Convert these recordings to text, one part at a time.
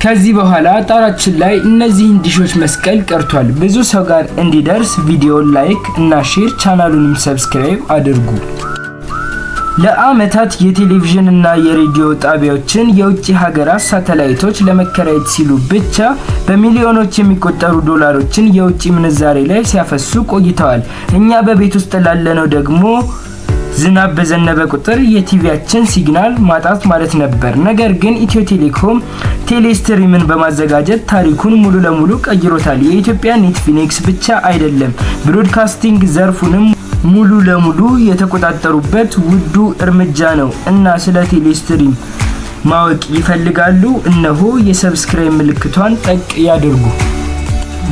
ከዚህ በኋላ ጣራችን ላይ እነዚህን ዲሾች መስቀል ቀርቷል። ብዙ ሰው ጋር እንዲደርስ ቪዲዮውን ላይክ እና ሼር ቻናሉንም ሰብስክራይብ አድርጉ። ለአመታት የቴሌቪዥን እና የሬዲዮ ጣቢያዎችን የውጭ ሀገራት ሳተላይቶች ለመከራየት ሲሉ ብቻ በሚሊዮኖች የሚቆጠሩ ዶላሮችን የውጭ ምንዛሬ ላይ ሲያፈሱ ቆይተዋል። እኛ በቤት ውስጥ ላለነው ደግሞ ዝናብ በዘነበ ቁጥር የቲቪያችን ሲግናል ማጣት ማለት ነበር። ነገር ግን ኢትዮ ቴሌኮም ቴሌስትሪምን በማዘጋጀት ታሪኩን ሙሉ ለሙሉ ቀይሮታል። የኢትዮጵያ ኔትፍሊክስ ብቻ አይደለም ብሮድካስቲንግ ዘርፉንም ሙሉ ለሙሉ የተቆጣጠሩበት ውዱ እርምጃ ነው እና ስለ ቴሌስትሪም ማወቅ ይፈልጋሉ? እነሆ የሰብስክራይብ ምልክቷን ጠቅ ያድርጉ።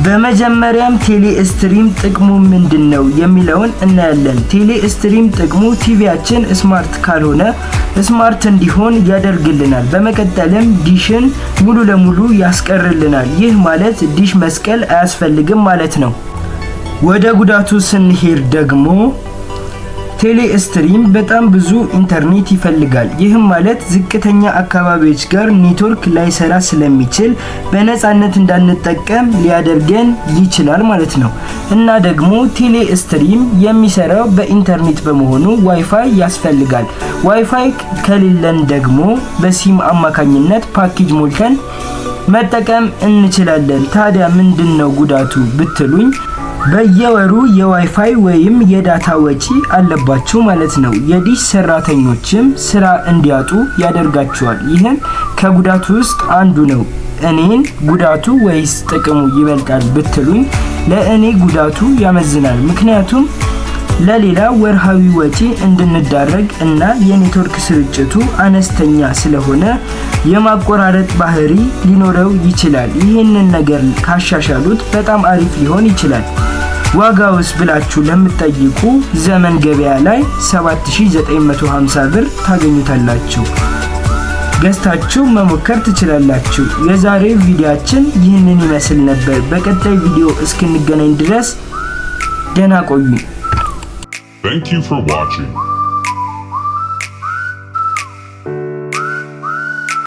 በመጀመሪያም ቴሌስትሪም ጥቅሙ ምንድነው የሚለውን እናያለን። ቴሌስትሪም ጥቅሙ ቲቪያችን ስማርት ካልሆነ ስማርት እንዲሆን ያደርግልናል። በመቀጠልም ዲሽን ሙሉ ለሙሉ ያስቀርልናል። ይህ ማለት ዲሽ መስቀል አያስፈልግም ማለት ነው። ወደ ጉዳቱ ስንሄድ ደግሞ ቴሌስትሪም በጣም ብዙ ኢንተርኔት ይፈልጋል። ይህም ማለት ዝቅተኛ አካባቢዎች ጋር ኔትወርክ ላይሰራ ስለሚችል በነፃነት እንዳንጠቀም ሊያደርገን ይችላል ማለት ነው። እና ደግሞ ቴሌስትሪም የሚሰራው በኢንተርኔት በመሆኑ ዋይፋይ ያስፈልጋል። ዋይፋይ ከሌለን ደግሞ በሲም አማካኝነት ፓኬጅ ሞልተን መጠቀም እንችላለን። ታዲያ ምንድነው ጉዳቱ ብትሉኝ በየወሩ የዋይፋይ ወይም የዳታ ወጪ አለባችሁ ማለት ነው። የዲሽ ሰራተኞችም ስራ እንዲያጡ ያደርጋቸዋል። ይህም ከጉዳቱ ውስጥ አንዱ ነው። እኔን ጉዳቱ ወይስ ጥቅሙ ይበልጣል ብትሉኝ ለእኔ ጉዳቱ ያመዝናል። ምክንያቱም ለሌላ ወርሃዊ ወጪ እንድንዳረግ እና የኔትወርክ ስርጭቱ አነስተኛ ስለሆነ የማቆራረጥ ባህሪ ሊኖረው ይችላል። ይህንን ነገር ካሻሻሉት በጣም አሪፍ ሊሆን ይችላል። ዋጋውስ ብላችሁ ለምትጠይቁ ዘመን ገበያ ላይ 7950 ብር ታገኙታላችሁ። ገዝታችሁ መሞከር ትችላላችሁ። የዛሬው ቪዲዮአችን ይህንን ይመስል ነበር። በቀጣይ ቪዲዮ እስክንገናኝ ድረስ ደህና ቆዩ። Thank you for watching.